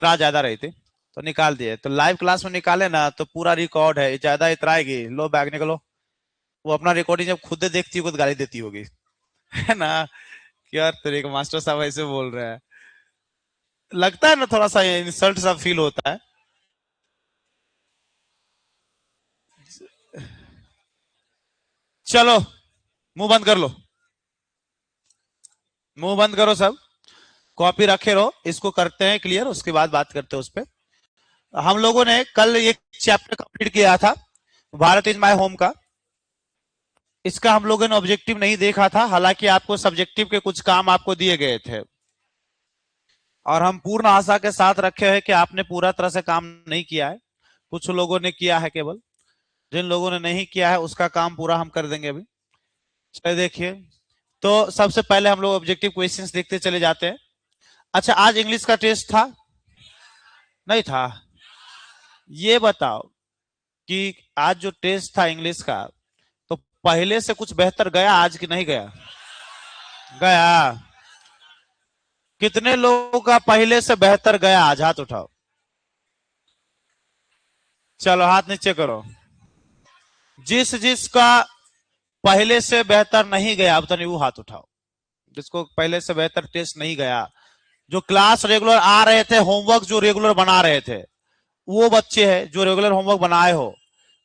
इतरा ज्यादा रही थी तो निकाल दिए। तो लाइव क्लास में निकाले ना तो पूरा रिकॉर्ड है, ज्यादा इतराएगी, लो बैग निकलो। वो अपना रिकॉर्डिंग जब खुद देखती होगी तो गाली देती होगी, है ना, कि यार तेरे को मास्टर साहब ऐसे बोल रहे हैं। लगता है ना थोड़ा सा इंसल्ट सा फील होता है। चलो मुंह बंद कर लो, मुंह बंद करो सब, कॉपी रखे रहो, इसको करते हैं क्लियर, उसके बाद बात करते हैं उस पर। हम लोगों ने कल एक चैप्टर कंप्लीट किया था, भारत इज माय होम का। इसका हम लोगों ने ऑब्जेक्टिव नहीं देखा था, हालांकि आपको सब्जेक्टिव के कुछ काम आपको दिए गए थे, और हम पूर्ण आशा के साथ रखे हैं कि आपने पूरा तरह से काम नहीं किया है, कुछ लोगों ने किया है केवल। जिन लोगों ने नहीं किया है उसका काम पूरा हम कर देंगे अभी। चलिए देखिए, तो सबसे पहले हम लोग ऑब्जेक्टिव क्वेश्चंस देखते चले जाते हैं। अच्छा, आज इंग्लिश का टेस्ट था? नहीं था? ये बताओ कि आज जो टेस्ट था इंग्लिश का, तो पहले से कुछ बेहतर गया आज की नहीं गया? गया। कितने लोगों का पहले से बेहतर गया आज, हाथ उठाओ। चलो हाथ नीचे करो। जिस जिसका पहले से बेहतर नहीं गया, अब तो वो हाथ उठाओ। जिसको पहले से बेहतर टेस्ट नहीं गया, जो क्लास रेगुलर आ रहे थे, होमवर्क जो रेगुलर बना रहे थे, वो बच्चे हैं जो रेगुलर होमवर्क बनाए हो,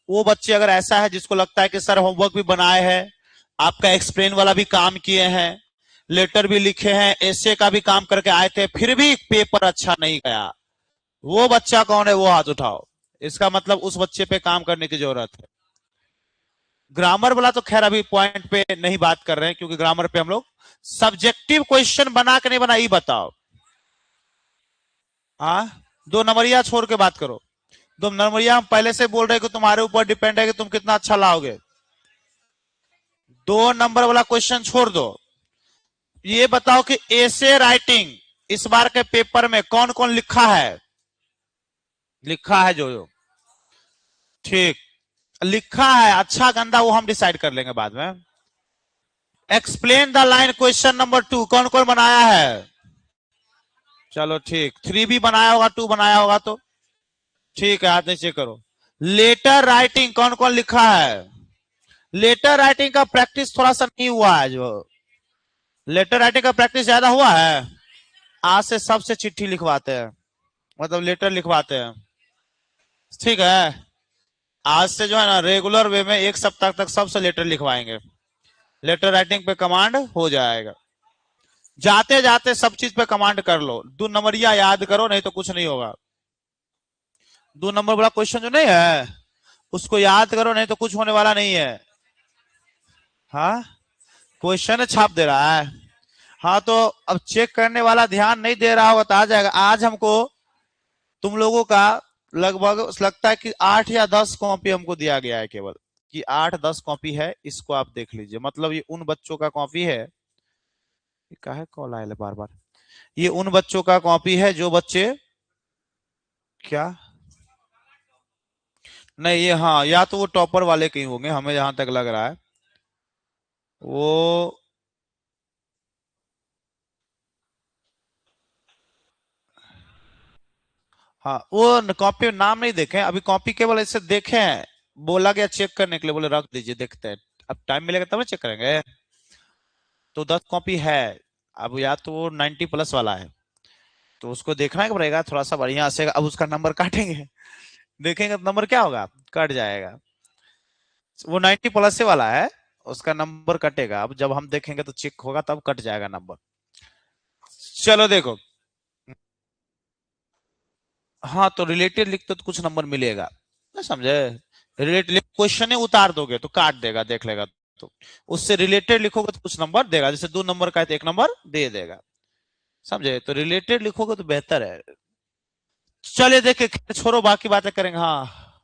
वो बच्चे अगर ऐसा है जिसको लगता है कि सर होमवर्क भी बनाए हैं, आपका एक्सप्लेन वाला भी काम किए हैं, लेटर भी लिखे हैं, एसे का भी काम करके आए थे, फिर भी पेपर अच्छा नहीं गया, वो बच्चा कौन है? वो हाथ उठाओ। इसका मतलब उस बच्चे पे काम करने की जरूरत है। ग्रामर वाला तो खैर अभी पॉइंट पे नहीं बात कर रहे हैं, क्योंकि ग्रामर पे हम लोग सब्जेक्टिव क्वेश्चन बना के नहीं बना, ये बताओ। हाँ, 2 नंबरिया छोड़ के बात करो। 2 नंबरिया हम पहले से बोल रहे हैं कि तुम्हारे ऊपर डिपेंड है कि तुम कितना अच्छा लाओगे। 2 नंबर वाला क्वेश्चन छोड़ दो। ये बताओ कि एसे राइटिंग इस बार के पेपर में कौन कौन लिखा है? लिखा है जो ठीक लिखा है, अच्छा गंदा वो हम डिसाइड कर लेंगे बाद में। Explain the line question number 2 कौन कौन बनाया है? चलो ठीक, 3 भी बनाया होगा, 2 बनाया होगा तो ठीक है, हाथ नीचे करो। लेटर राइटिंग कौन कौन लिखा है? लेटर राइटिंग का प्रैक्टिस थोड़ा सा नहीं हुआ है, जो लेटर राइटिंग का प्रैक्टिस ज्यादा हुआ है। आज से सबसे चिट्ठी लिखवाते हैं, मतलब लेटर लिखवाते हैं, ठीक है। आज से जो है ना रेगुलर वे में 1 सप्ताह तक सबसे लेटर लिखवाएंगे, लेटर राइटिंग पे कमांड हो जाएगा। जाते जाते सब चीज पे कमांड कर लो, 2 नंबरिया याद करो, नहीं तो कुछ नहीं होगा। 2 नंबर वाला क्वेश्चन जो नहीं है उसको याद करो, नहीं तो कुछ होने वाला नहीं है। हाँ, क्वेश्चन छाप दे रहा है। हाँ, तो अब चेक करने वाला ध्यान नहीं दे रहा होगा तो आ जाएगा। आज हमको तुम लोगों का लगभग लगता है कि 8 या 10 कॉपी हमको दिया गया है, केवल कि 8-10 कॉपी है, इसको आप देख लीजिए। मतलब ये उन बच्चों का कॉपी है, काहे कॉल आया बार बार, ये उन बच्चों का कॉपी है जो बच्चे क्या, नहीं ये हाँ, या तो वो टॉपर वाले के ही होंगे, हमें जहां तक लग रहा है वो। हाँ, वो कॉपी नाम नहीं देखे अभी, कॉपी केवल ऐसे देखे हैं, बोला गया चेक करने के लिए, बोले रख दीजिए देखते हैं, अब टाइम मिलेगा तब ना चेक करेंगे। तो 10 कॉपी है। अब या तो वो 90+ वाला है, तो उसको देखना पड़ेगा थोड़ा सा बढ़िया से, अब उसका नंबर काटेंगे, देखेंगे तो नंबर क्या होगा, कट जाएगा। वो 90+ से वाला है, उसका नंबर कटेगा, अब जब हम देखेंगे तो चेक होगा तब कट जाएगा नंबर। चलो देखो, हाँ तो रिलेटेड लिखते तो कुछ नंबर मिलेगा ना, समझे? रिलेटेड क्वेश्चन ही उतार दोगे तो काट देगा, देख लेगा। तो उससे रिलेटेड लिखोगे तो कुछ नंबर देगा, जैसे 2 नंबर का है तो 1 नंबर दे देगा, समझे? तो रिलेटेड लिखोगे तो बेहतर है। चलिए देखे, छोड़ो बाकी बातें करेंगे। हाँ,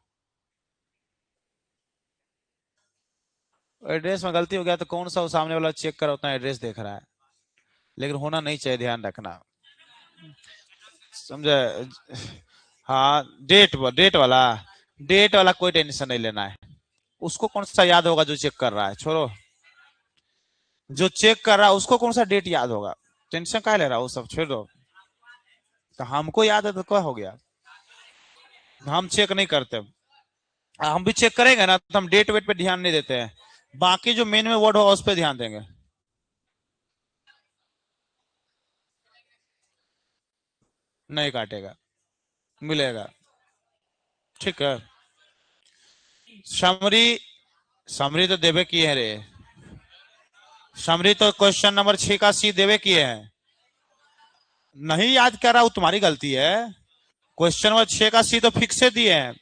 एड्रेस में गलती हो गया तो कौन सा वो सामने वाला चेक करा उतना एड्रेस देख रहा है, लेकिन होना नहीं चाहिए, ध्यान रखना, समझे? हाँ, डेट वाला कोई टेंशन नहीं लेना है। उसको कौन सा याद होगा जो चेक कर रहा है, छोड़ो। जो चेक कर रहा है उसको कौन सा डेट याद होगा, टेंशन क्या ले रहा है, वो सब छोड़ दो। तो हमको याद है तो क्या हो गया, हम चेक नहीं करते। हम भी चेक करेंगे ना तो हम डेट वेट पे ध्यान नहीं देते हैं, बाकी जो मेन में वर्ड होगा उस पर ध्यान देंगे। नहीं काटेगा, मिलेगा। ठीक है, समरी, समरी तो देवे की है रे, समरी तो क्वेश्चन नंबर 6 का सी देवे किए हैं। नहीं याद कर रहा, वो तुम्हारी गलती है। क्वेश्चन नंबर 6 का सी तो फिक्स से दिए हैं,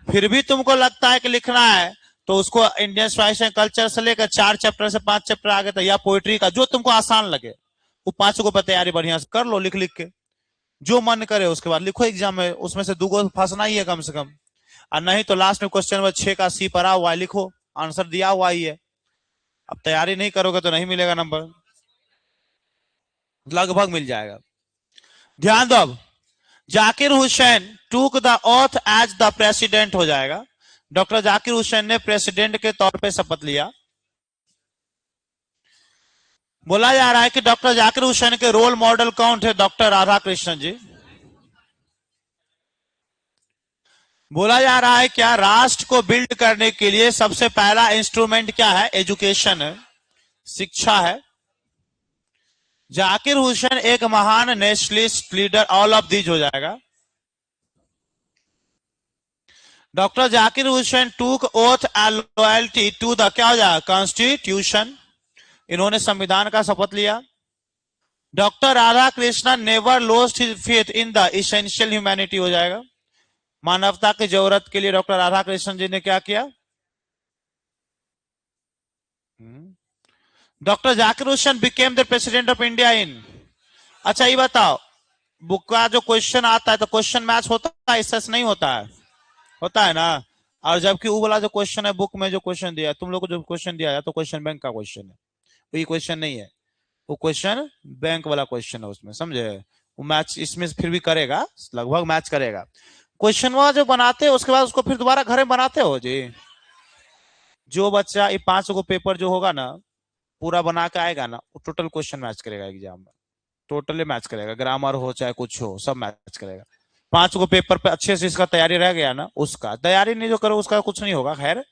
फिर भी तुमको लगता है कि लिखना है तो उसको इंडियन सोसाइटी कल्चर से लेकर 4 चैप्टर से 5 चैप्टर आगे तक, या पोइट्री का जो तुमको आसान लगे वो 5 को तैयारी बढ़िया से कर लो, लिख लिख के जो मन करे उसके बाद लिखो एग्जाम में, उसमें से 2 को फंसना ही है कम से कम। और नहीं तो लास्ट में क्वेश्चन नंबर 6 का सी पढ़ा हुआ है, लिखो, आंसर दिया हुआ ही है। अब तैयारी नहीं करोगे तो नहीं मिलेगा नंबर, लगभग मिल जाएगा। ध्यान दो, अब Zakir Hussain took the oath as the president हो जाएगा। डॉक्टर जाकिर हुसैन ने प्रेसिडेंट के तौर पे शपथ लिया। बोला जा रहा है कि डॉक्टर जाकिर हुसैन के रोल मॉडल कौन थे? डॉक्टर राधा कृष्णन जी। बोला जा रहा है क्या राष्ट्र को बिल्ड करने के लिए सबसे पहला इंस्ट्रूमेंट क्या है? एजुकेशन है, शिक्षा है। जाकिर हुसैन एक महान nationalist leader, all of these हो जाएगा। Doctor Zakir Hussain took oath and loyalty to the, क्या हो जाएगा? कॉन्स्टिट्यूशन, इन्होंने संविधान का शपथ लिया। Doctor Radha Krishnan never lost his faith in the essential humanity हो जाएगा। मानवता की जरूरत के लिए डॉक्टर राधा कृष्णन जी ने क्या किया? Doctor Zakir Hussain became the president of India in, अच्छा ये बताओ, बुक का जो क्वेश्चन आता है तो क्वेश्चन मैच होता है, इससे नहीं होता है? होता है ना। और जबकि वो वाला जो क्वेश्चन है बुक में, जो क्वेश्चन दिया तुम लोग को, जो क्वेश्चन दिया है तो क्वेश्चन बैंक का क्वेश्चन है, वो ये क्वेश्चन नहीं है, वो क्वेश्चन बैंक वाला क्वेश्चन है उसमें, समझे? वो मैच इसमें फिर भी करेगा, लगभग मैच करेगा। क्वेश्चन वहां जो बनाते हो उसके बाद उसको फिर दोबारा घर में बनाते हो जी। जो बच्चा ये 5 को पेपर जो होगा ना पूरा बना के आएगा ना, वो टोटल क्वेश्चन मैच करेगा एग्जाम में, टोटली मैच करेगा, ग्रामर हो चाहे कुछ हो सब मैच करेगा। 5 को पेपर पे अच्छे से इसका तैयारी रह गया ना, उसका तैयारी नहीं जो करो उसका कुछ नहीं होगा, खैर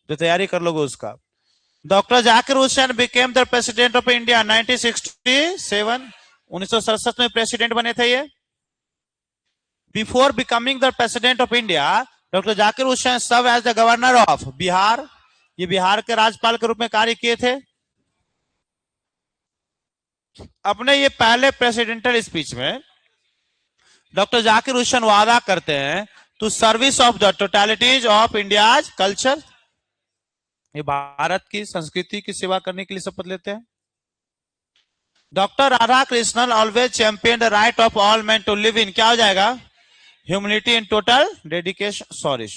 जो तैयारी कर लोगे उसका। Doctor Zakir Hussain became the president of India 1967, 1967 में प्रेसिडेंट बने थे ये। Before becoming the president of India, doctor Zakir Hussain serve as the governor of Bihar, ये बिहार के राज्यपाल के रूप में कार्य किए थे। अपने ये पहले प्रेसिडेंटल स्पीच में डॉक्टर जाकिर हुसैन वादा करते हैं to service of the totalities of India's culture, ये भारत की संस्कृति की सेवा करने के लिए शपथ लेते हैं। Doctor Radha Krishnan always champion the right of all man to live in, क्या हो जाएगा? Humility and total dedication, sorry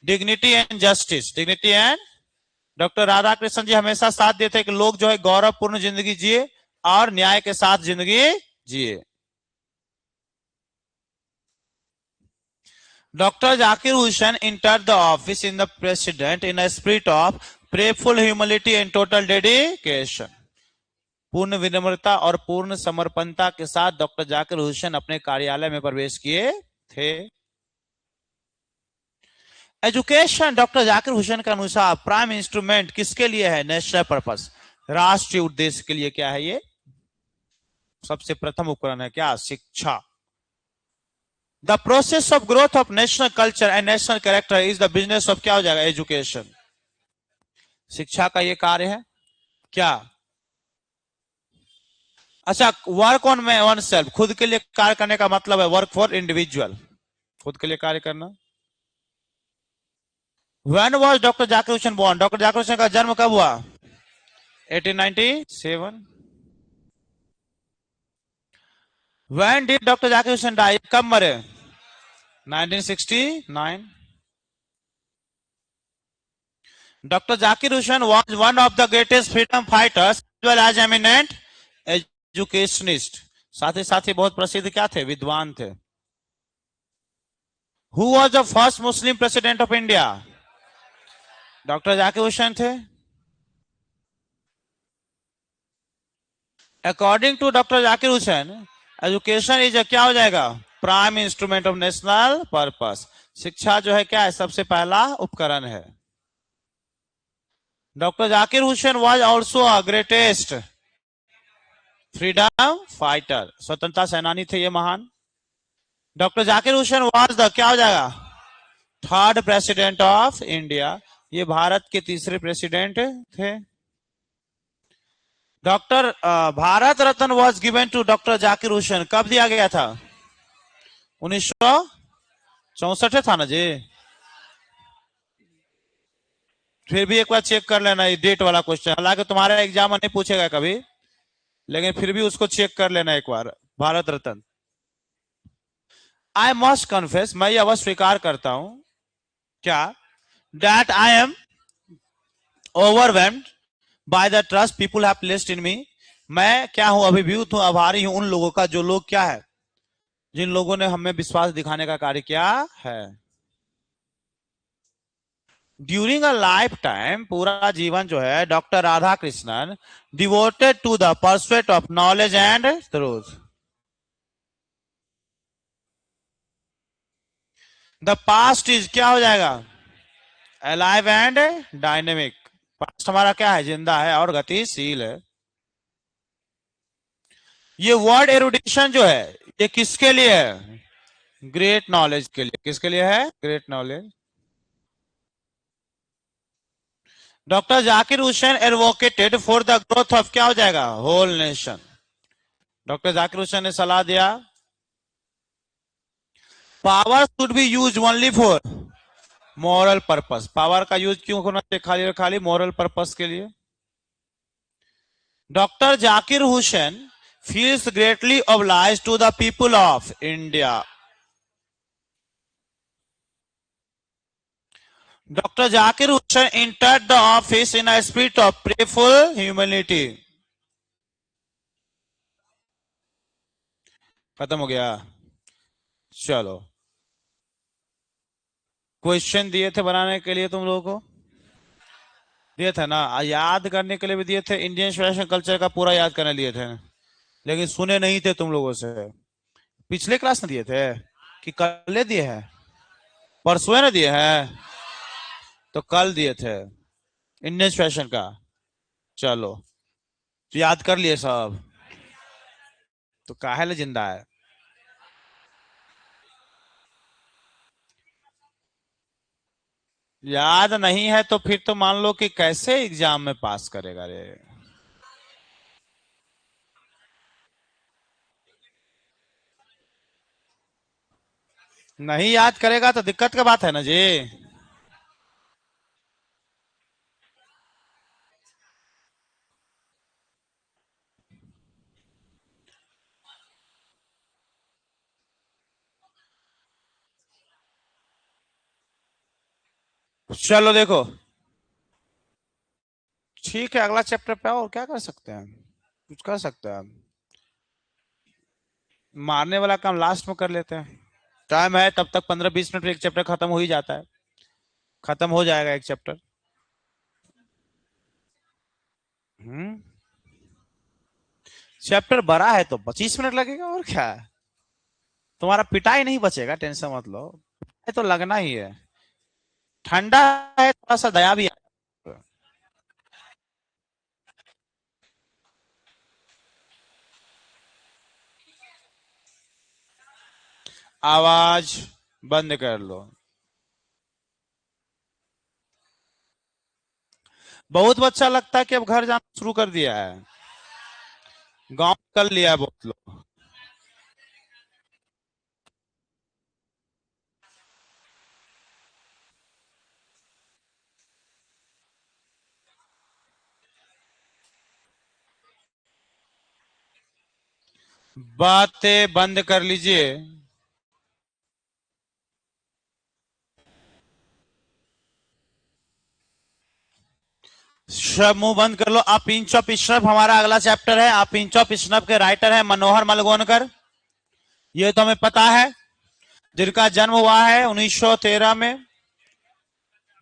dignity and justice, dignity and, doctor Radha Krishnan ji हमेशा साथ देते हैं कि लोग जो है गौरवपूर्ण जिंदगी जिए और न्याय के साथ जिंदगी जिए। Dr. Zakir Hussain entered the office in the president in a spirit of prayerful humility and total dedication. पूर्ण विनम्रता और पूर्ण समर्पणता के साथ डॉक्टर जाकिर हुसैन अपने कार्यालय में प्रवेश किए थे। एजुकेशन डॉक्टर जाकिर हुसैन के अनुसार प्राइम इंस्ट्रूमेंट किसके लिए है? नेशनल पर्पस, राष्ट्रीय उद्देश्य के लिए क्या है? ये सबसे प्रथम उपकरण है, क्या? शिक्षा। The process of growth of national culture and national character is the business of, क्या हो जाएगा? एजुकेशन, शिक्षा का ये कार्य है क्या? अच्छा, वर्क ऑन वन सेल्फ, खुद के लिए कार्य करने का मतलब है वर्क फॉर इंडिविजुअल, खुद के लिए कार्य करना। When was doctor Zakir Hussain born? Doctor Zakir Hussain का जन्म कब हुआ? 1897। When did doctor Zakir Hussain die? कब मरे? 1969। Dr. Zakir Hussain was one of the greatest freedom fighters as well as eminent educationist, साथ ही बहुत प्रसिद्ध क्या थे? विद्वान थे। Who was the first Muslim president of India? Doctor Zakir Hussain थे। According to Dr. Zakir Hussain, education is क्या हो जाएगा? Prime instrument of national purpose. शिक्षा जो है क्या है? सबसे पहला उपकरण है। Doctor Zakir Hussain was also a greatest freedom fighter. स्वतंत्रता सेनानी थे ये महान। Doctor Zakir Hussain was the क्या हो जाएगा? Third president of India. ये भारत के तीसरे प्रेसिडेंट थे। Doctor Bharat Ratna was given to doctor Zakir Hussain. कब दिया गया था? 1964 था ना जी। फिर भी एक बार चेक कर लेना ये डेट वाला क्वेश्चन, हालांकि तुम्हारा एग्जाम नहीं पूछेगा कभी, लेकिन फिर भी उसको चेक कर लेना एक बार। Bharat Ratna. I must confess, मैं यह स्वीकार करता हूं क्या? That I am overwhelmed by the trust people have placed in me. मैं क्या हूं? अभिभूत हूं, आभारी हूं उन लोगों का जो लोग क्या है, जिन लोगों ने हमें विश्वास दिखाने का कार्य किया है। ड्यूरिंग अ लाइफ टाइम, पूरा जीवन जो है doctor Radha Krishnan devoted to the pursuit of knowledge and truth. The past is क्या हो जाएगा? Alive and dynamic. पास्ट हमारा क्या है? जिंदा है और गतिशील है। ये वर्ड एरुडिशन जो है ये किसके लिए है? ग्रेट नॉलेज के लिए। किसके लिए है? Great knowledge. Doctor Zakir Hussain advocated for the growth of क्या हो जाएगा? Whole nation. Doctor Zakir Hussain ने सलाह दिया power should be use only for moral purpose. Power का यूज क्यों होना चाहिए? खाली और खाली मॉरल पर्पस के लिए। Doctor Zakir Hussain feels greatly obliged to the people of India. Doctor Zakir Hussain entered the office in a spirit of prayerful humility। खत्म हो गया। चलो, क्वेश्चन दिए थे बनाने के लिए तुम लोगों को, दिए थे ना? याद करने के लिए भी दिए थे, इंडियन फैशन कल्चर का पूरा याद करने लिए थे, लेकिन सुने नहीं थे तुम लोगों से। पिछले क्लास में दिए थे कि कल दिए हैं? परसों ने दिए हैं? तो कल दिए थे इंडियन फैशन का। चलो, तो याद कर लिए सब, तो काहे ले जिंदा है? याद नहीं है तो फिर तो मान लो कि कैसे एग्जाम में पास करेगा रे? नहीं याद करेगा तो दिक्कत की बात है ना जी। चलो देखो, ठीक है, अगला चैप्टर पे आओ। और क्या कर सकते हैं? कुछ कर सकते हैं? मारने वाला काम लास्ट में कर लेते हैं। टाइम है तब तक, 15-20 मिनट में एक चैप्टर खत्म हो ही जाता है। खत्म हो जाएगा एक चैप्टर। हम्म। चैप्टर बड़ा है तो 25 मिनट लगेगा, और क्या है? तुम्हारा पिटाई नहीं बचेगा, टेंशन मत लो। ये तो लगना ही है। ठंडा है, थोड़ा सा दया भी है। आवाज बंद कर लो। बहुत अच्छा लगता है कि अब घर जाना शुरू कर दिया है। गांव कर लिया है बहुत लोग। बातें बंद कर लीजिए। सब मुंह बंद कर लो। आप पिंच ऑफ स्नफ हमारा अगला चैप्टर है। आप पिंच ऑफ स्नफ के राइटर है मनोहर मलगोनकर। ये तो हमें पता है, जिनका जन्म हुआ है 1913 में।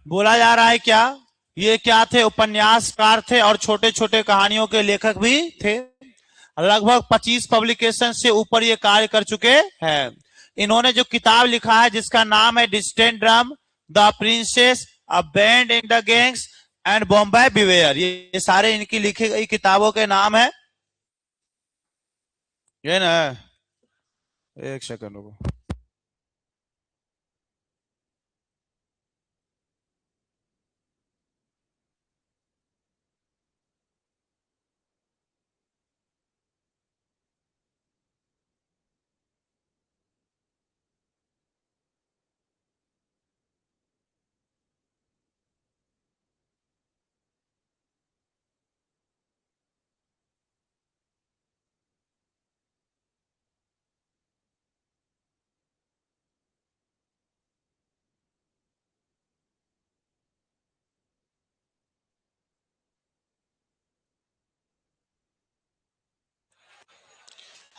बोला जा रहा है क्या ये क्या थे? उपन्यासकार थे और छोटे छोटे कहानियों के लेखक भी थे। लगभग 25 पब्लिकेशन से ऊपर ये कार्य कर चुके हैं। इन्होंने जो किताब लिखा है जिसका नाम है distant drum, the princess, a band in the gangs and Bombay beware, ये सारे इनकी लिखी गई किताबों के नाम है। ये ना, एक सेकंड रुको।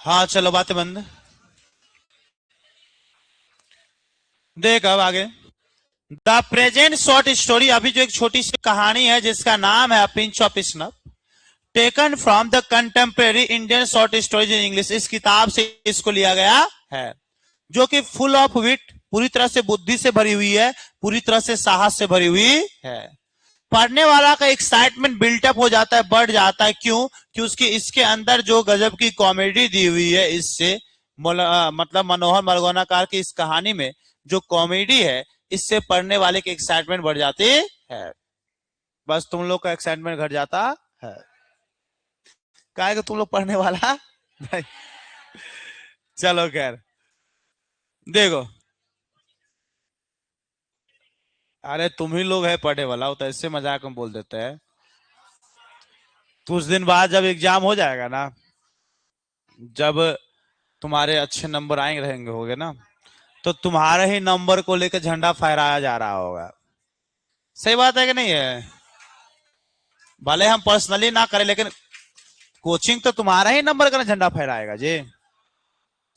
हाँ चलो बातें बंद। देख अब आगे। द प्रेजेंट शॉर्ट स्टोरी, अभी जो एक छोटी सी कहानी है जिसका नाम है pinch of snuff, taken from the contemporary Indian short stories in English, इस किताब से इसको लिया गया है, जो कि फुल ऑफ विट, पूरी तरह से बुद्धि से भरी हुई है, पूरी तरह से साहस से भरी हुई है। पढ़ने वाला का एक्साइटमेंट बिल्टअप हो जाता है, बढ़ जाता है। क्यों? कि उसके इसके अंदर जो गजब की कॉमेडी दी हुई है, इससे मतलब मनोहर मरगोनाकार की इस कहानी में जो कॉमेडी है, इससे पढ़ने वाले की एक्साइटमेंट बढ़ जाती है। बस तुम लोग का एक्साइटमेंट घट जाता है, क्या कि तुम लोग पढ़ने वाला नहीं। चलो खैर, देखो, अरे तुम ही लोग है पढ़ने वाला, हो तो ऐसे मजाक में बोल देते हैं। कुछ दिन बाद जब एग्जाम हो जाएगा ना, जब तुम्हारे अच्छे नंबर आएंगे रहेंगे होगे ना, तो तुम्हारे ही नंबर को लेकर झंडा फहराया जा रहा होगा। सही बात है कि नहीं है? भले हम पर्सनली ना करें, लेकिन कोचिंग तो तुम्हारा ही नंबर का झंडा फहराएगा जी।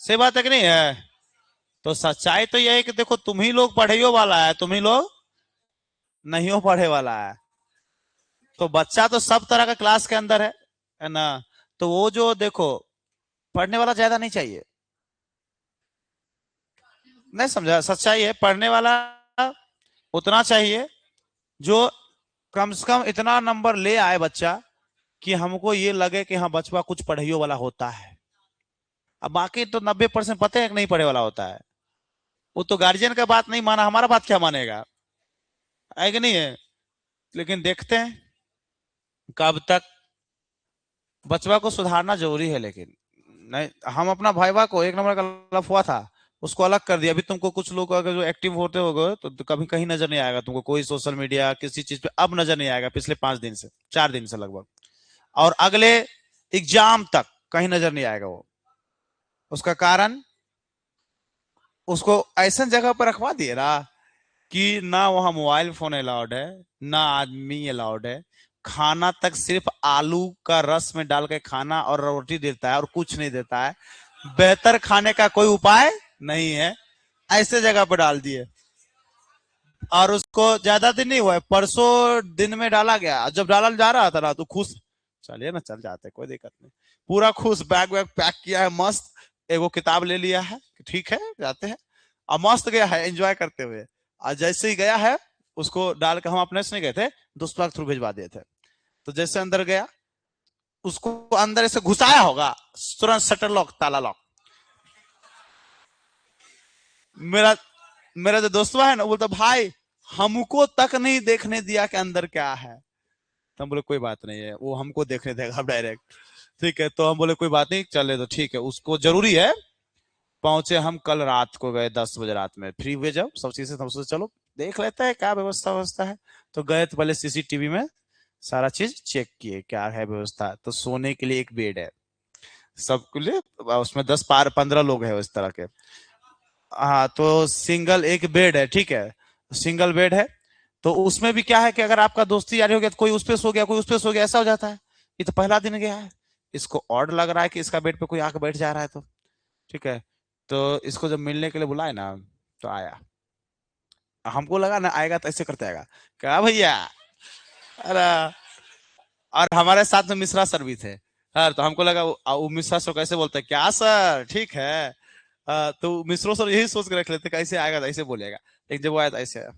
सही बात है कि नहीं है? तो सच्चाई तो यह है कि देखो, तुम ही लोग पढ़ाइयों वाला है, तुम ही लोग नहीं हो पढ़े वाला है। तो बच्चा तो सब तरह का क्लास के अंदर है ना। तो वो जो देखो, पढ़ने वाला ज्यादा नहीं चाहिए। नहीं समझा? सच्चाई है, पढ़ने वाला उतना चाहिए जो कम से कम इतना नंबर ले आए बच्चा कि हमको ये लगे कि हाँ बचवा कुछ पढ़ाइयों वाला होता है। अब बाकी तो 90% पता है कि नहीं पढ़े वाला होता है। वो तो गार्जियन का बात नहीं माना, हमारा बात क्या मानेगा? है कि नहीं है? लेकिन देखते हैं कब तक। बचवा को सुधारना जरूरी है, लेकिन नहीं, हम अपना भाईवा को एक नंबर का लफुआ था, उसको अलग कर दिया। अभी तुमको कुछ लोग अगर जो एक्टिव होते होगे तो कभी कहीं नजर नहीं आएगा तुमको, कोई सोशल मीडिया किसी चीज पे अब नजर नहीं आएगा, पिछले 5 दिन से, 4 दिन से लगभग, और अगले एग्जाम तक कहीं नजर नहीं आएगा वो। उसका कारण, उसको ऐसा जगह पर रखवा दिए ना कि ना वहां मोबाइल फोन अलाउड है, ना आदमी अलाउड है। खाना तक सिर्फ आलू का रस में डाल के खाना और रोटी देता है और कुछ नहीं देता है। बेहतर खाने का कोई उपाय नहीं है, ऐसे जगह पर डाल दिए। और उसको ज्यादा दिन नहीं हुआ है, परसों दिन में डाला गया। जब डाला जा रहा था ना तो खुश, चलिए ना चल जाते, कोई दिक्कत नहीं, पूरा खुश, बैग वैग पैक किया है मस्त, एगो किताब ले लिया है, ठीक है जाते हैं, और मस्त गया है एंजॉय करते हुए। और जैसे ही गया है, उसको डाल के, हम अपने से नहीं गए थे, दोस्तों के थ्रू भिजवा दिए थे। तो जैसे अंदर गया, उसको अंदर ऐसे घुसाया होगा, तुरंत शटर लॉक, ताला लॉक। मेरा मेरा जो दोस्तवा है ना, बोलता भाई हमको तक नहीं देखने दिया कि अंदर क्या है। तो हम बोले कोई बात नहीं है, वो हमको देखने देगा अब डायरेक्ट। ठीक है, तो हम बोले कोई बात नहीं, चले तो ठीक है, उसको जरूरी है। पहुंचे हम कल रात को, गए 10 बजे रात में, फ्री हुए जब सब चीजें, हम सोचे चलो देख लेते हैं क्या व्यवस्था व्यवस्था है। तो गए तो पहले सीसीटीवी में सारा चीज चेक किए क्या है व्यवस्था। तो सोने के लिए एक बेड है सबके लिए, उसमें 10-15 लोग हैं इस तरह के। हाँ, तो सिंगल एक बेड है, ठीक है, सिंगल बेड है। तो उसमें भी क्या है कि अगर आपका दोस्ती यारी हो गया तो कोई उस पे सो गया, कोई उस पे सो गया, ऐसा हो जाता है। ये तो पहला दिन गया है, इसको ऑड लग रहा है कि इसका बेड पे कोई आके बैठ जा रहा है, तो ठीक है। तो इसको जब मिलने के लिए बुलाए ना, तो आया। हमको लगा ना आएगा तो ऐसे करते आएगा, क्या भैया, अरे। और हमारे साथ में मिश्रा सर भी थे, हाँ, तो हमको लगा वो मिश्रा सर कैसे बोलते हैं, क्या सर ठीक है। तो मिश्रो सर यही सोच के रख लेते कैसे आएगा तो ऐसे बोलेगा, लेकिन जब वो आया तो ऐसे आया।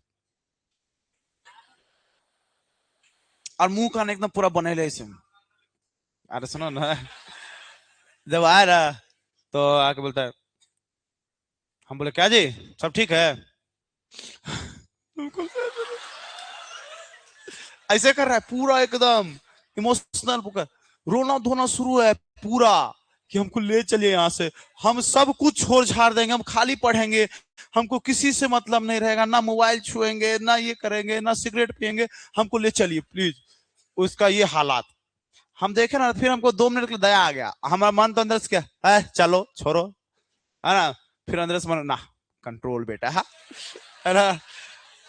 और मुंह कान एकदम पूरा बने ऐसे। अरे सुनो ना, जब आया ना तो आके बोलता है, हम बोले क्या जी, सब ठीक है। बिल्कुल ऐसे कर रहा है पूरा एकदम इमोशनल, पूरा रोना धोना शुरू है पूरा, कि हमको ले चलिए यहाँ से, हम सब कुछ छोड़ छाड़ देंगे, हम खाली पढ़ेंगे, हमको किसी से मतलब नहीं रहेगा, ना मोबाइल छुएंगे, ना ये करेंगे, ना सिगरेट पियेंगे, हमको ले चलिए प्लीज। उसका ये हालात हम देखे ना, फिर हमको 2 मिनट के लिए दया आ गया, हमारा मन तो अंदर से क्या है, चलो छोड़ो, है ना। फिर अंदर से मन ना, कंट्रोल बेटा है ना।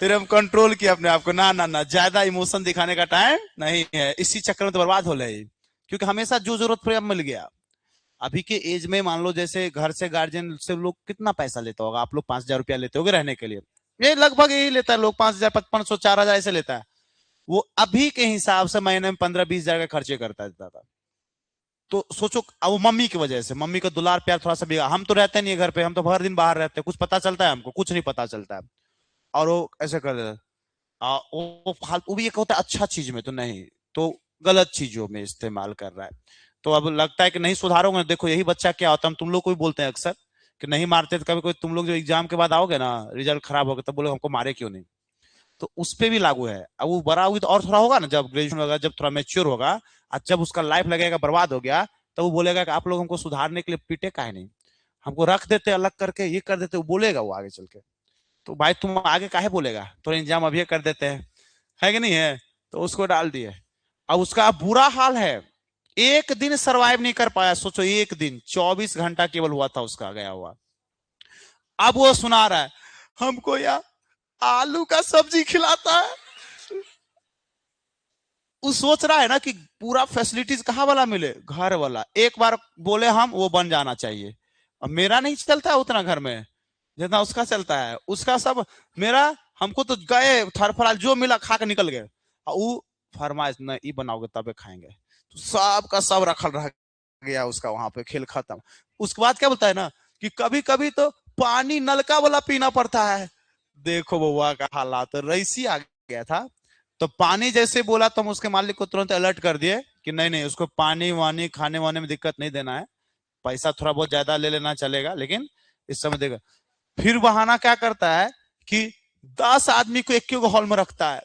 फिर हम कंट्रोल किया अपने आप को, ना ना ना, ज्यादा इमोशन दिखाने का टाइम नहीं है, इसी चक्कर में तो बर्बाद हो रही। क्योंकि हमेशा जो जरूरत पड़े अब मिल गया। अभी के एज में मान लो जैसे घर से गार्जियन से लोग कितना पैसा लेता होगा, आप लोग 5,000 रुपया लेते होगे रहने के लिए, ये लगभग यही लेता है लोग, 5,000 5,500 4,000 ऐसे लेता है। वो अभी के हिसाब से महीने में 15-20 हजार का खर्चे करता था। तो सोचो, अब वो मम्मी की वजह से, मम्मी का दुलार प्यार थोड़ा सा भी, हम तो रहते नहीं है घर पे, हम तो हर दिन बाहर रहते हैं, कुछ पता चलता है हमको, कुछ नहीं पता चलता है। और वो ऐसे कर देता है। वो फालतू, वो भी एक होता है अच्छा चीज में तो नहीं, तो गलत चीजों में इस्तेमाल कर रहा है। तो अब लगता है कि नहीं सुधारोगे, देखो यही बच्चा क्या होता है, हम तुम लोग को भी बोलते हैं अक्सर कि नहीं मारते, तो कभी कोई तुम लोग जो एग्जाम के बाद आओगे ना, रिजल्ट खराब होगा, तब बोले हमको मारे क्यों नहीं। तो उस पे भी लागू है। अब वो बड़ा हुई तो और थोड़ा होगा ना, जब ग्रेजुएशन होगा, जब थोड़ा मेच्योर होगा, और जब उसका लाइफ लगेगा बर्बाद हो गया, तो वो बोलेगा कि आप लोग हमको सुधारने के लिए पीटे काहे नहीं, हमको रख देते अलग करके, ये कर देते, वो बोलेगा वो आगे चल के। तो भाई तुम आगे काहे बोलेगा, तो इंतजाम अभी कर देते हैं, है कि नहीं है। तो उसको डाल दिए। अब उसका बुरा हाल है, एक दिन सरवाइव नहीं कर पाया, सोचो एक दिन, 24 घंटा केवल हुआ था उसका गया हुआ। अब वो सुना रहा है हमको यार आलू का सब्जी खिलाता है। वो सोच रहा है ना कि पूरा फैसिलिटीज कहाँ वाला मिले, घर वाला, एक बार बोले हम वो बन जाना चाहिए। अब मेरा नहीं चलता है उतना घर में जितना उसका चलता है, उसका सब मेरा, हमको तो गए थरफराल जो मिला खा के निकल गए, और वो फरमाइश नहीं ये बनाओगे तबे खाएंगे, तो सब का सब रखल रह गया उसका, वहां पे खेल खत्म। उसके बाद क्या बोलता है ना, कि कभी कभी तो पानी नलका वाला पीना पड़ता है। देखो बउआ का हालात, रईसी आ गया था। तो पानी जैसे बोला तो हम उसके मालिक को तुरंत अलर्ट कर दिए कि नहीं नहीं, उसको पानी वानी खाने वाने में दिक्कत नहीं देना है, पैसा थोड़ा बहुत ज्यादा ले लेना चलेगा, लेकिन इस समय देगा। फिर बहाना क्या करता है कि 10 आदमी को एक हॉल में रखता है,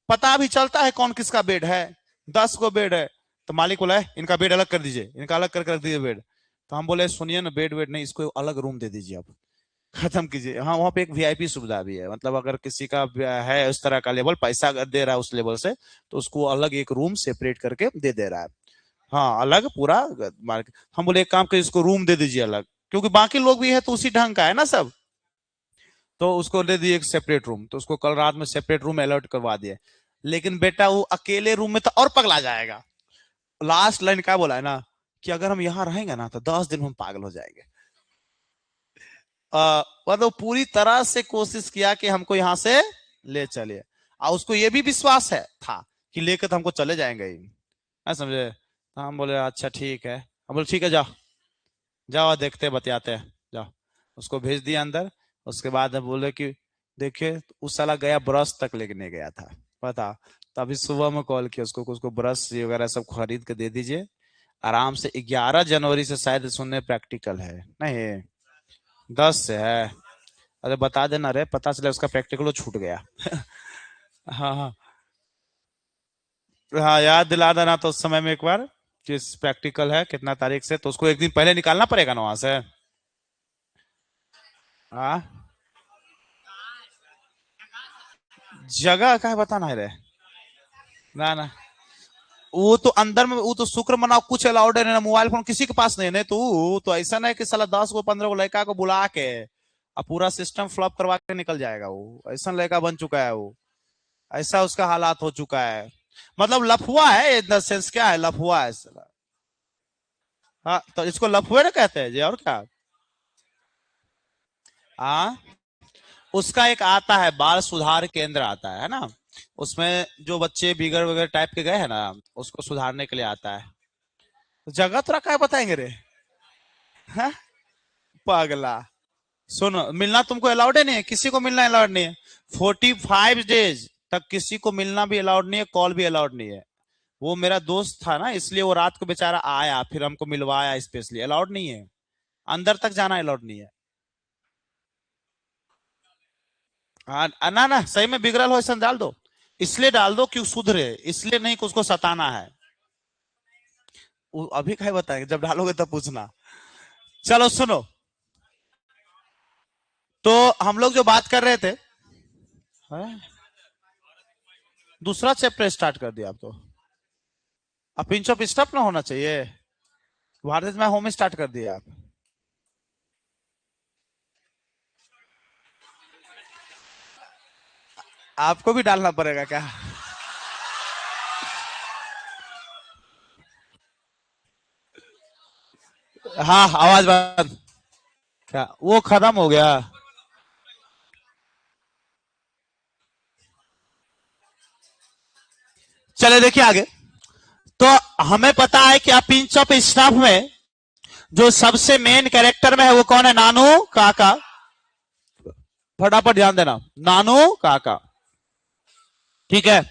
पता भी चलता है कौन किसका बेड है, 10 को बेड है। तो मालिक बोला है इनका बेड अलग कर दीजिए, इनका अलग करके रख दीजिए बेड। तो हम बोले सुनिए ना, बेड वेड नहीं, इसको अलग रूम दे दीजिए आप, खत्म कीजिए। हाँ, वहां पे एक वीआईपी सुविधा भी है, मतलब अगर किसी का है उस तरह का लेवल, पैसा अगर दे रहा है उस लेवल से, तो उसको अलग एक रूम सेपरेट करके दे रहा है। हाँ, अलग पूरा मार्केट। हम बोले एक काम कर, इसको रूम दे दीजिए अलग, क्योंकि बाकी लोग भी है तो उसी ढंग का है ना सब। तो उसको दे दिए एक सेपरेट रूम, तो उसको कल रात में सेपरेट रूम अलर्ट करवा दिए। लेकिन बेटा वो अकेले रूम में तो और पगला जाएगा। लास्ट लाइन क्या बोला है ना, कि अगर हम यहाँ रहेंगे ना तो 10 दिन में हम पागल हो जाएंगे। मतलब पूरी तरह से कोशिश किया कि हमको यहाँ से ले चलिए, और उसको ये भी विश्वास है था कि लेकर तो हमको चले जाएंगे ही, है समझे। तो हम बोले अच्छा ठीक है, हम बोले ठीक है जाओ, जाओ देखते बतियाते हैं, जाओ। उसको भेज दिया अंदर। उसके बाद बोले कि देखिए उस साला गया, ब्रश तक लेने गया था, पता। तो अभी सुबह में कॉल किया उसको, उसको ब्रश वगैरह सब खरीद के दे दीजिए आराम से। 11 जनवरी से शायद सुनने प्रैक्टिकल है, नहीं 10 से है। अरे बता देना रे, पता चला उसका प्रैक्टिकल छूट गया। हाँ हाँ। हाँ याद दिला देना तो उस समय में एक बार, किस प्रैक्टिकल है कितना तारीख से, तो उसको एक दिन पहले निकालना पड़ेगा ना वहां से। हाँ, जगह का है बताना है रे। ना ना, वो तो अंदर में, वो तो शुक्र मनाओ कुछ अलाउड है ना, मोबाइल फोन किसी के पास नहीं है, नहीं तो तो ऐसा नहीं कि साला 10 को 15 को लड़का को बुला के अब पूरा सिस्टम फ्लॉप करवा के निकल जाएगा, वो ऐसा लड़का बन चुका है वो, ऐसा उसका हालात हो चुका है। मतलब लफुआ है इन द सेंस, क्या है लफुआ है साला। हाँ, तो इसको लफुए ना कहते हैं जी, और क्या। हाँ, उसका एक आता है बाल सुधार केंद्र आता है ना, उसमें जो बच्चे बिगड़ वगैरह टाइप के गए हैं ना, उसको सुधारने के लिए आता है। जगह तो क्या बताएंगे रे? हाँ? पगला। सुनो, मिलना तुमको अलाउड है, नहीं है किसी को मिलना अलाउड नहीं है। 45 डेज तक किसी को मिलना भी अलाउड नहीं है, कॉल भी अलाउड नहीं है। वो मेरा दोस्त था ना, इसलिए वो रात को बेचारा आया, फिर हमको मिलवाया स्पेशली। अलाउड नहीं है, अंदर तक जाना अलाउड नहीं है। हाँ ना ना, सही में बिगड़ल हो ऐसा डाल दो। इसलिए डाल दो कि सुधरे, इसलिए नहीं कि उसको सताना है। वो अभी क्या बताएंगे, जब डालोगे तब पूछना। चलो सुनो, तो हम लोग जो बात कर रहे थे, हैं? दूसरा चैप्टर स्टार्ट कर दिया आप तो। अब पिंच ऑफ स्टफ ना होना चाहिए। भारत में होम स्टार्ट कर दिया आप। आपको भी डालना पड़ेगा क्या? हाँ, आवाज बंद। क्या वो खत्म हो गया? चले देखिए आगे। तो हमें पता है कि आप पिंच ऑफ स्टफ में जो सबसे मेन कैरेक्टर में है वो कौन है? नानू काका। फटाफट ध्यान देना, नानू काका। ठीक है,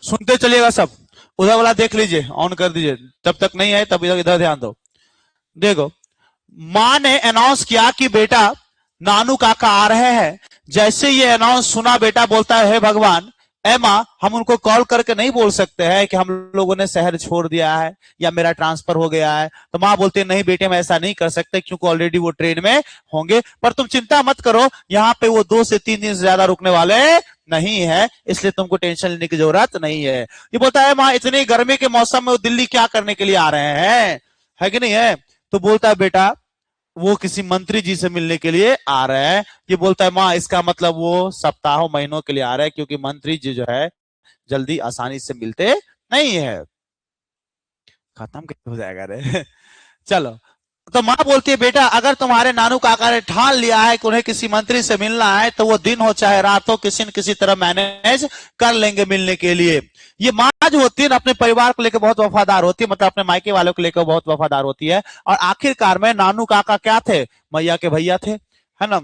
सुनते चलिएगा सब। उधर वाला देख लीजिए, ऑन कर दीजिए, जब तक नहीं है तब इधर इधर ध्यान दो। देखो, मां ने अनाउंस किया कि बेटा नानू काका आ रहे हैं। जैसे ये अनाउंस सुना, बेटा बोलता है, हे भगवान, ए माँ, हम उनको कॉल करके नहीं बोल सकते हैं कि हम लोगों ने शहर छोड़ दिया है या मेरा ट्रांसफर हो गया है? तो माँ बोलते हैं, नहीं बेटे, मैं ऐसा नहीं कर सकते क्योंकि ऑलरेडी वो ट्रेन में होंगे। पर तुम चिंता मत करो, यहाँ पे वो 2 से 3 दिन से ज्यादा रुकने वाले नहीं है, इसलिए तुमको टेंशन लेने की जरूरत नहीं है। ये बोलता है, माँ, इतनी गर्मी के मौसम में वो दिल्ली क्या करने के लिए आ रहे हैं, है कि नहीं है? तो बोलता है, बेटा वो किसी मंत्री जी से मिलने के लिए आ रहे हैं। ये बोलता है, माँ, इसका मतलब वो सप्ताहों महीनों के लिए आ रहे हैं, क्योंकि मंत्री जी जो है जल्दी आसानी से मिलते नहीं है। खत्म कैसे हो जाएगा रे? चलो, तो माँ बोलती है, बेटा अगर तुम्हारे नानू काका ने ठान लिया है कि उन्हें किसी मंत्री से मिलना है, तो वो दिन हो चाहे रात हो, किसी न किसी तरह मैनेज कर लेंगे मिलने के लिए। ये माँ जो होती है ना, अपने परिवार को लेकर बहुत वफादार होती है, मतलब अपने मायके वालों को लेकर बहुत वफादार होती है। और आखिरकार में नानू काका क्या थे? मैया के भैया थे, है ना?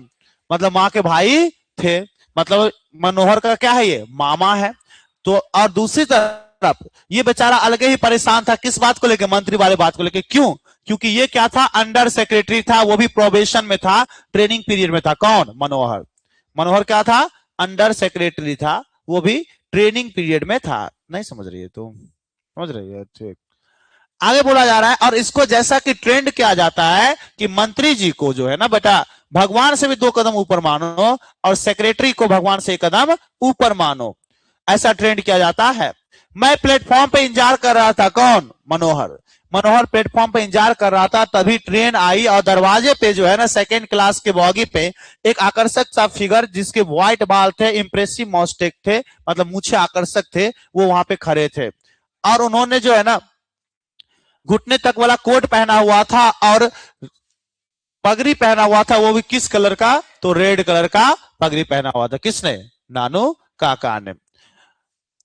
मतलब माँ के भाई थे। मतलब मनोहर का क्या है, ये मामा है। तो और दूसरी तरफ ये बेचारा अलग ही परेशान था, किस बात को लेकर? मंत्री वाले बात को लेकर। क्यों? क्योंकि ये क्या था? अंडर सेक्रेटरी था, वो भी प्रोबेशन में था, ट्रेनिंग पीरियड में था। कौन? मनोहर। मनोहर क्या था? अंडर सेक्रेटरी था, वो भी ट्रेनिंग पीरियड में था। नहीं समझ रही है तुम? समझ रही है, ठीक। आगे बोला जा रहा है, और इसको जैसा कि ट्रेंड किया जाता है कि मंत्री जी को जो है ना बेटा, भगवान से भी 2 कदम ऊपर मानो, और सेक्रेटरी को भगवान से 1 कदम ऊपर मानो, ऐसा ट्रेंड किया जाता है। मैं प्लेटफॉर्म पे इंतजार कर रहा था। कौन? मनोहर। मनोहर प्लेटफॉर्म पे इंतजार कर रहा था, तभी ट्रेन आई, और दरवाजे पे जो है ना, सेकंड क्लास के बॉगी पे एक आकर्षक सा फिगर, जिसके व्हाइट बाल थे, इंप्रेसिव मॉस्टेक थे, मतलब मूछे आकर्षक थे, वो वहां पे खड़े थे। और उन्होंने जो है ना, घुटने तक वाला कोट पहना हुआ था, और पगड़ी पहना हुआ था, वो भी किस कलर का? तो रेड कलर का पगड़ी पहना हुआ था। किसने? नानू काका ने।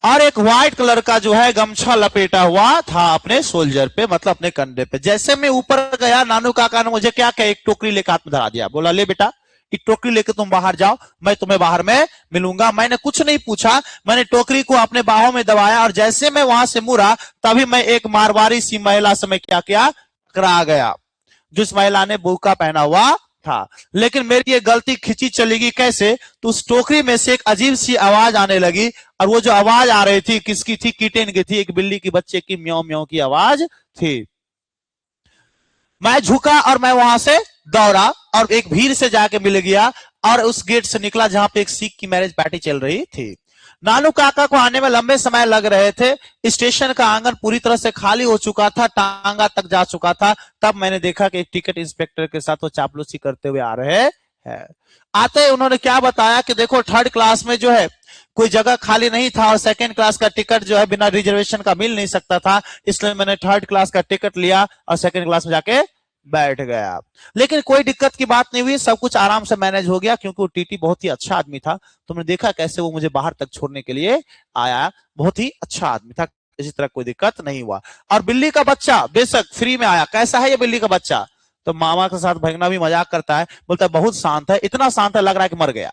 और एक व्हाइट कलर का जो है गमछा लपेटा हुआ था अपने सोल्जर पे, मतलब अपने कंधे पे। जैसे मैं ऊपर गया, नानू काका ने मुझे क्या क्या, एक टोकरी लेकर हाथ में धरा दिया। बोला, ले बेटा, एक टोकरी लेकर तुम बाहर जाओ, मैं तुम्हें बाहर में मिलूंगा। मैंने कुछ नहीं पूछा, मैंने टोकरी को अपने बाहों में दबाया, और जैसे मैं वहां से मुड़ा, तभी मैं एक मारवाड़ी सी महिला से मैं क्या किया, टकरा गया, जिस महिला ने बुर्का पहना हुआ था। लेकिन मेरी ये गलती खिंची चली गई। कैसे? तो उस टोकरी में से एक अजीब सी आवाज आने लगी, और वो जो आवाज आ रही थी, किसकी थी? किटेन की थी, एक बिल्ली की बच्चे की म्याऊ म्याऊ की आवाज थी। मैं झुका और मैं वहां से दौड़ा, और एक भीड़ से जाके मिल गया, और उस गेट से निकला जहां पे एक सिख की मैरिज पार्टी चल रही थी। नानू काका को आने में लंबे समय लग रहे थे। स्टेशन का आंगन पूरी तरह से खाली हो चुका था, टांगा तक जा चुका था। तब मैंने देखा कि एक टिकट इंस्पेक्टर के साथ वो चापलूसी करते हुए आ रहे हैं। आते ही उन्होंने क्या बताया कि देखो, 3rd क्लास में जो है कोई जगह खाली नहीं था, और 2nd क्लास का टिकट जो है बिना रिजर्वेशन का मिल नहीं सकता था, इसलिए मैंने 3rd क्लास का टिकट लिया और 2nd क्लास में जाके बैठ गया। लेकिन कोई दिक्कत की बात नहीं हुई, सब कुछ आराम से मैनेज हो गया, क्योंकि वो टीटी बहुत ही अच्छा आदमी था। तुमने देखा कैसे वो मुझे बाहर तक छोड़ने के लिए आया, बहुत ही अच्छा आदमी था। इसी तरह कोई दिक्कत नहीं हुआ। और बिल्ली का बच्चा बेशक फ्री में आया। कैसा है ये बिल्ली का बच्चा? तो मामा के साथ भगना भी मजाक करता है, बोलता है बहुत शांत है, इतना शांत है लग रहा है कि मर गया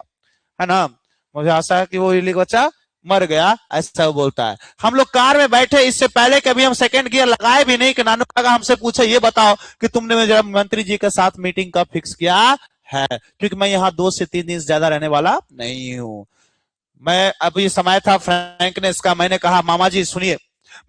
है ना। मुझे आशा है कि वो बिल्ली का बच्चा मर गया, ऐसा वो बोलता है। हम लोग कार में बैठे, इससे पहले कभी हम सेकंड गियर लगाए भी नहीं कि नानू काका हमसे पूछे ये बताओ कि तुमने मेरे मंत्री जी के साथ मीटिंग कब फिक्स किया है, क्योंकि मैं यहाँ 2 से 3 दिन से ज्यादा रहने वाला नहीं हूँ। मैं अभी समय था फ्रैंकनेस का, मैंने कहा मामा जी सुनिए,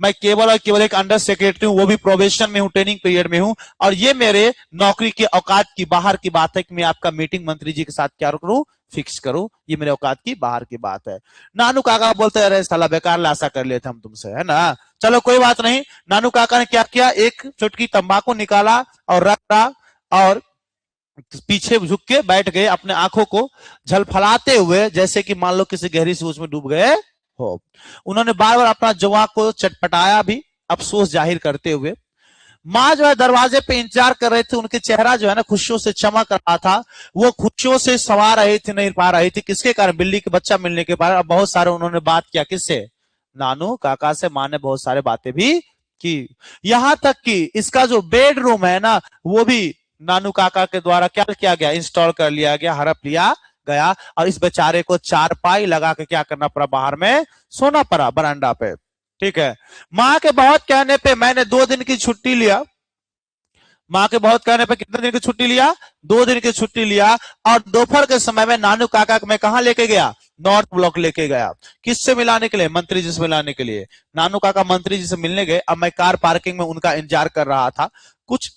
मैं केवल और केवल एक अंडर सेक्रेटरी हूं, वो भी प्रोबेशन में हूं, ट्रेनिंग पीरियड में हूं, और ये मेरे नौकरी के औकात की बाहर की बात है कि मैं आपका मीटिंग मंत्री जी के साथ क्या करूं, फिक्स करूं, ये मेरे औकात की बाहर की बात है। नानू काका बोलते अरे साला बेकार लाशा कर लिए थे हम तुमसे, है ना, चलो कोई बात नहीं। नानू काका ने क्या किया, एक चुटकी तंबाकू निकाला और रखा और पीछे झुक के बैठ गए, अपने आंखों को झलफलाते हुए जैसे कि मान लो किसी गहरी सोच में डूब गए हो। उन्होंने बार बार अपना जुआ को चटपटाया भी, अफसोस जाहिर करते हुए। माँ जो है दरवाजे पे इंतजार कर रहे थे, उनके चेहरा जो है ना खुशियों से चमक रहा था, वो खुशियों से सवार रही थी, नहीं पा रही थी, किसके कारण, बिल्ली के बच्चा मिलने के बाद। बहुत सारे उन्होंने बात किया, किससे, नानू काका से। माँ ने बहुत सारे बातें भी की, यहां तक कि इसका जो बेडरूम है ना, वो भी नानू काका के द्वारा क्या किया गया, इंस्टॉल कर लिया गया, हड़प लिया गया, और इस बेचारे को चारपाई लगा के क्या करना पड़ा, बाहर में सोना पड़ा बरांडा पे। ठीक है, माँ के बहुत कहने पे मैंने 2 दिन की छुट्टी लिया, माँ के बहुत कहने पे कितने दिन की छुट्टी लिया, 2 दिन की छुट्टी लिया, और दोपहर के समय में नानू काका को मैं कहां लेके गया, नॉर्थ ब्लॉक लेके गया। किससे मिलाने के लिए, मंत्री जी से मिलाने के लिए। नानू काका मंत्री जी से मिलने गए, अब मैं कार पार्किंग में उनका इंतजार कर रहा था। कुछ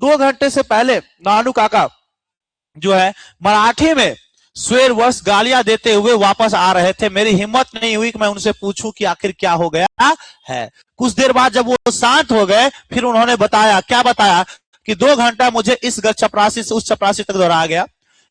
2 घंटे से पहले नानू काका जो है मराठी में स्वेर वर्ष गालियां देते हुए वापस आ रहे थे। मेरी हिम्मत नहीं हुई कि मैं उनसे पूछूं कि आखिर क्या हो गया है। कुछ देर बाद जब वो शांत हो गए, फिर उन्होंने बताया, क्या बताया, कि 2 घंटा मुझे इस चपरासी से उस चपरासी तक दौड़ा गया,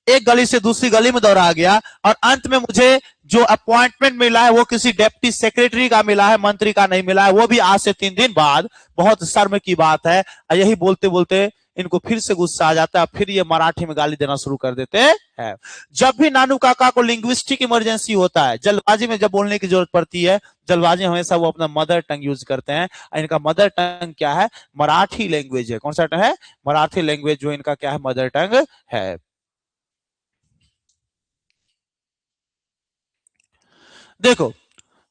एक गली से दूसरी गली में दौड़ा गया, और अंत में मुझे जो अपॉइंटमेंट मिला है वो किसी डेप्टी सेक्रेटरी का मिला है, मंत्री का नहीं मिला है, वो भी आज से 3 दिन बाद। बहुत शर्म की बात है। यही बोलते बोलते इनको फिर से गुस्सा आ जाता है, फिर ये मराठी में गाली देना शुरू कर देते हैं। जब भी नानू काका को लिंग्विस्टिक इमरजेंसी होता है, जल्दबाजी में जब बोलने की जरूरत पड़ती है, जल्दबाजी हमेशा वो अपना मदर टंग यूज करते हैं। इनका मदर टंग क्या है, मराठी लैंग्वेज है। कौन सा टंग है, मराठी लैंग्वेज जो इनका क्या है, मदर टंग है। देखो,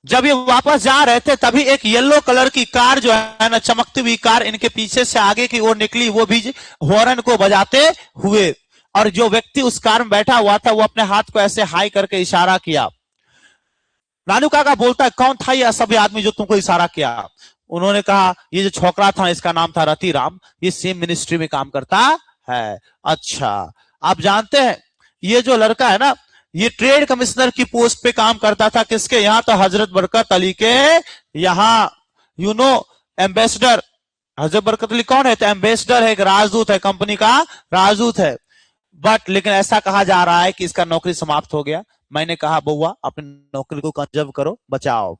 जब ये वापस जा रहे थे तभी एक येलो कलर की कार जो है ना, चमकती हुई कार इनके पीछे से आगे की ओर निकली, वो भी हॉर्न को बजाते हुए, और जो व्यक्ति उस कार में बैठा हुआ था वो अपने हाथ को ऐसे हाई करके इशारा किया। नानू काका बोलता है कौन था ये सभी आदमी जो तुमको इशारा किया। उन्होंने कहा ये जो छोकरा था इसका नाम था रतिराम, ये सेम मिनिस्ट्री में काम करता है। अच्छा, आप जानते हैं ये जो लड़का है ना, ये ट्रेड कमिश्नर की पोस्ट पे काम करता था, किसके यहाँ, तो हजरत बरकत अली के यहाँ, यू नो एम्बेसडर। हजरत बरकत अली कौन है, तो एम्बेसडर है, एक राजदूत है, कंपनी का राजदूत है। बट लेकिन ऐसा कहा जा रहा है कि इसका नौकरी समाप्त हो गया। मैंने कहा बउआ अपनी नौकरी को कंजर्व करो, बचाओ।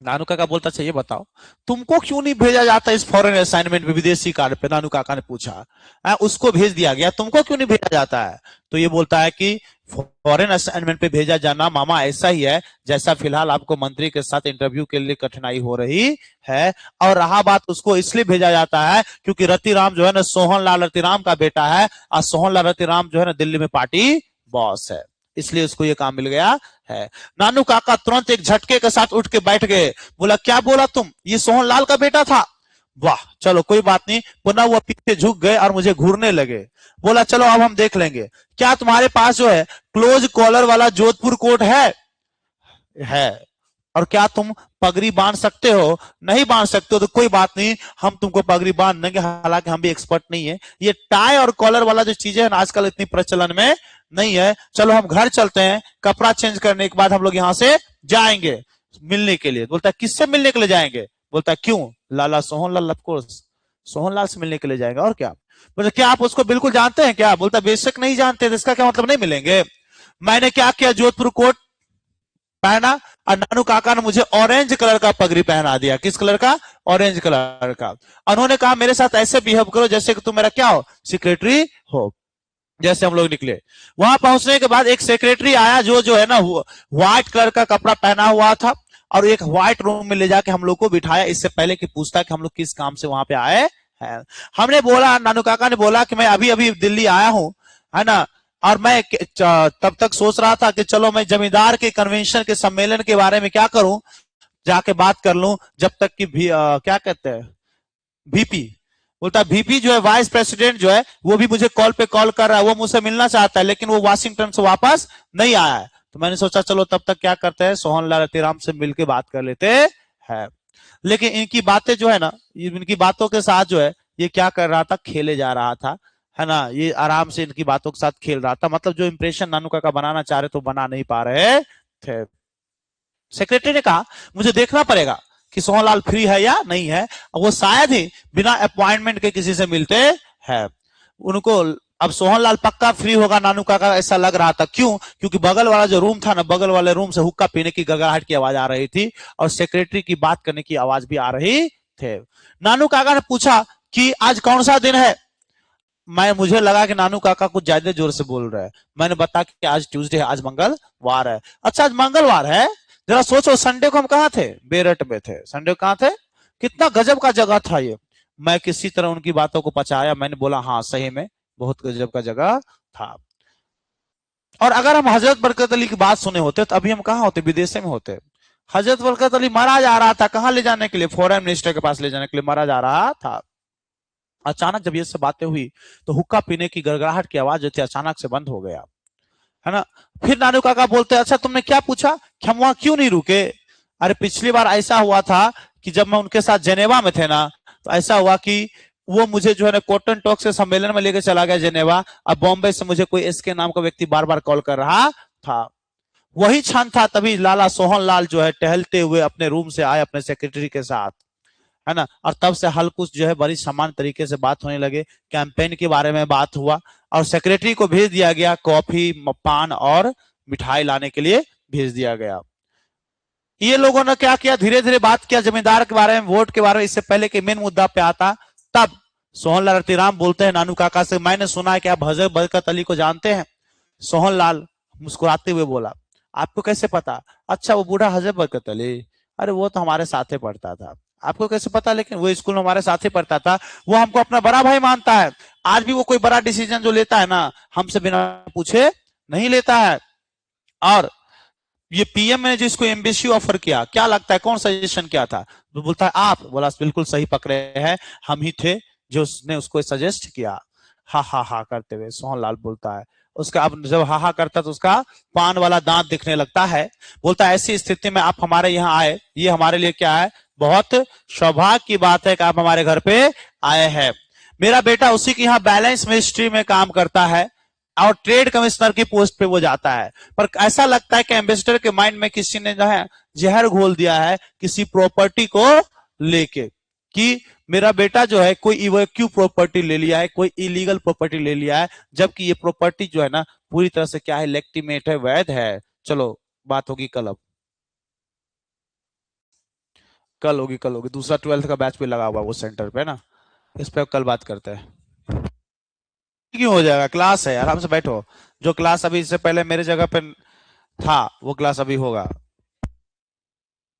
नानू काका बोलता चाहिए बताओ तुमको क्यों नहीं भेजा जाता इस फॉरेन असाइनमेंट में, विदेशी कार्य पे। नानू काका ने पूछा, उसको भेज दिया गया, तुमको क्यों नहीं भेजा जाता है। तो ये बोलता है कि फॉरेन असाइनमेंट पे भेजा जाना मामा ऐसा ही है जैसा फिलहाल आपको मंत्री के साथ इंटरव्यू के लिए कठिनाई हो रही है। और रहा बात, उसको इसलिए भेजा जाता है क्योंकि रतिराम जो है ना सोहन लाल रतिराम का बेटा है, और सोहन लाल रतिराम जो है ना दिल्ली में पार्टी बॉस है, इसलिए उसको ये काम मिल गया है। नानू काका तुरंत एक झटके के साथ उठ के बैठ गए, बोला क्या बोला तुम, ये सोहनलाल का बेटा था। वाह, चलो कोई बात नहीं। पुनः वो पीछे झुक गए और मुझे घूरने लगे। बोला चलो अब हम देख लेंगे, क्या तुम्हारे पास जो है क्लोज कॉलर वाला जोधपुर कोट है, और क्या तुम पगड़ी बांध सकते हो, नहीं बांध सकते हो तो कोई बात नहीं, हम तुमको पगड़ी बांध देंगे, हालांकि हम भी एक्सपर्ट नहीं है। ये टाई और कॉलर वाला जो चीजें है ना आजकल इतनी प्रचलन में नहीं है, चलो हम घर चलते हैं, कपड़ा चेंज करने के बाद हम लोग यहां से जाएंगे मिलने के लिए। बोलता है किससे मिलने के लिए जाएंगे, बोलता है क्यों, लाला सोहनलाल, ऑफ कोर्स सोहनलाल से मिलने के लिए जाएंगे, और क्या। बोलता क्या आप उसको बिल्कुल जानते हैं क्या, बोलता बेशक नहीं जानते, इसका क्या मतलब नहीं मिलेंगे। मैंने क्या किया, जोधपुर कोट पहना, और नानू काका ने मुझे ऑरेंज कलर का पगड़ी पहना दिया। किस कलर का, ऑरेंज कलर का। उन्होंने कहा मेरे साथ ऐसे बिहेव करो जैसे कि तुम मेरा क्या हो, सेक्रेटरी हो। जैसे हम लोग निकले, वहां पहुंचने के बाद एक सेक्रेटरी आया जो है ना व्हाइट कलर का कपड़ा पहना हुआ था, और एक व्हाइट रूम में ले जाके हम लोग को बिठाया, इससे पहले कि पूछता कि हम लोग किस काम से वहां पे आए हैं। हमने बोला, नानू काका ने बोला कि मैं अभी अभी दिल्ली आया हूं, है ना, और मैं तब तक सोच रहा था कि चलो मैं जमींदार के कन्वेंशन के सम्मेलन के बारे में क्या करूं, जाके बात कर लूं, जब तक कि क्या कहते हैं वीपी, बोलता वीपी जो है वाइस प्रेसिडेंट जो है वो भी मुझे कॉल पे कॉल कर रहा है, वो मुझसे मिलना चाहता है, लेकिन वो वाशिंगटन से वापस नहीं आया है। तो मैंने सोचा चलो तब तक क्या करते हैं, सोहनलाल रतिराम से मिलकर बात कर लेते हैं। लेकिन इनकी बातें जो है ना, इनकी बातों के साथ जो है ये क्या कर रहा था, खेले जा रहा था, है ना, ये आराम से इनकी बातों के साथ खेल रहा था, मतलब जो इंप्रेशन नानू काका बनाना चाह रहे तो बना नहीं पा रहे थे। सेक्रेटरी ने कहा मुझे देखना पड़ेगा कि सोहनलाल फ्री है या नहीं है, वो शायद ही बिना अपॉइंटमेंट के किसी से मिलते हैं। उनको अब सोहनलाल पक्का फ्री होगा नानू काका ऐसा लग रहा था। क्यों? क्योंकि बगल वाला जो रूम था ना, बगल वाले रूम से हुक्का पीने की गड़गड़ाहट की आवाज आ रही थी और सेक्रेटरी की बात करने की आवाज भी आ रही थे। नानू काका ने पूछा कि आज कौन सा दिन है। मुझे लगा कि नानू काका कुछ ज्यादा जोर से बोल रहे हैं। मैंने बताया कि आज ट्यूसडे है, आज मंगलवार है। अच्छा आज मंगलवार है, जरा सोचो संडे को हम कहाँ थे, बेरठ में थे। संडे को कहाँ थे? कितना गजब का जगह था ये। मैं किसी तरह उनकी बातों को पचाया, मैंने बोला हाँ सही में बहुत गजब का जगह था। और अगर हम हजरत बरकत अली की बात सुने होते तो अभी हम कहाँ होते, विदेशे में होते। हजरत बरकत अली मारा जा रहा था, कहाँ ले जाने के लिए, फॉरेन मिनिस्टर के पास ले जाने के लिए मारा जा रहा था। अचानक जब ये सब बातें हुई तो हुक्का पीने की गड़गड़ाहट की आवाज जो थी अचानक से बंद हो गया, है ना। फिर नानू काका बोलते अच्छा तुमने क्या पूछा कि हम वहां क्यों नहीं रुके? अरे पिछली बार ऐसा हुआ था कि जब मैं उनके साथ जेनेवा में थे ना, तो ऐसा हुआ कि वो मुझे जो है ना कॉटन टॉक से सम्मेलन में लेके चला गया जेनेवा। अब बॉम्बे से मुझे कोई एसके नाम का व्यक्ति बार बार कॉल कर रहा था। वही क्षण था तभी लाला सोहनलाल जो है टहलते हुए अपने रूम से आए अपने सेक्रेटरी के साथ, है ना, और तब से हलकुछ जो है बड़ी समान तरीके से बात होने लगे। कैंपेन के बारे में बात हुआ और सेक्रेटरी को भेज दिया गया कॉफी पान और मिठाई लाने के लिए भेज दिया गया। ये लोगों ने क्या किया, धीरे धीरे बात किया जमींदार के बारे में, वोट के बारे में। इससे पहले कि मेन मुद्दा पे आता तब सोहनलाल रतिराम बोलते हैं नानू काका से, मैंने सुना है कि आप हजरत बरकत अली को जानते हैं। सोहनलाल मुस्कुराते हुए बोला आपको कैसे पता? अच्छा वो बूढ़ा हजरत बरकत अली, अरे वो तो हमारे साथ ही पढ़ता था। आपको कैसे पता? लेकिन वो स्कूल में हमारे साथ ही पढ़ता था, वो हमको अपना बड़ा भाई मानता है। आज भी वो कोई बड़ा डिसीजन जो लेता है ना, हमसे बिना पूछे नहीं लेता है। और ये पीएम ने जिसको एम्बेसी ऑफर किया, क्या लगता है कौन सजेशन किया था? तो बोलता है आप। बोला बिल्कुल सही पकड़े हैं, हम ही थे जो उसने उसको सजेस्ट किया। हा हा हा करते हुए सोहनलाल बोलता है। उसका अब जब हा हा करता तो उसका पान वाला दांत दिखने लगता है। बोलता है ऐसी स्थिति में आप हमारे यहाँ आए, ये हमारे लिए क्या है, बहुत सौभाग्य की बात है कि आप हमारे घर पे आए हैं। मेरा बेटा उसी के यहाँ बैलेंस मिनिस्ट्री में काम करता है और ट्रेड कमिश्नर की पोस्ट पे वो जाता है। पर ऐसा लगता है कि एम्बेसडर के माइंड में किसी ने जो है जहर घोल दिया है किसी प्रॉपर्टी को लेके, कि मेरा बेटा जो है कोई इवैक्यू प्रॉपर्टी ले लिया है, कोई इलीगल प्रॉपर्टी ले लिया है, जबकि ये प्रॉपर्टी जो है ना पूरी तरह से क्या है, लेजिटिमेट है, वैध है। चलो बात होगी कल, अब कल होगी दूसरा 12th का बैच पे लगा हुआ वो सेंटर पे ना, इस पे कल बात करते हैं। क्यों हो जाएगा, क्लास है, आराम से बैठो। जो क्लास अभी इससे पहले मेरे जगह पे था वो क्लास अभी होगा,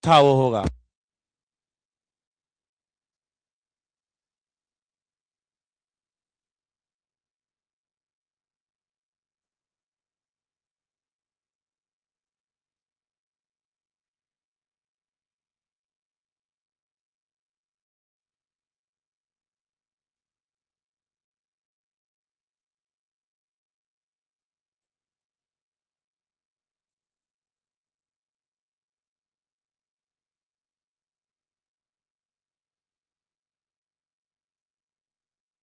था वो होगा।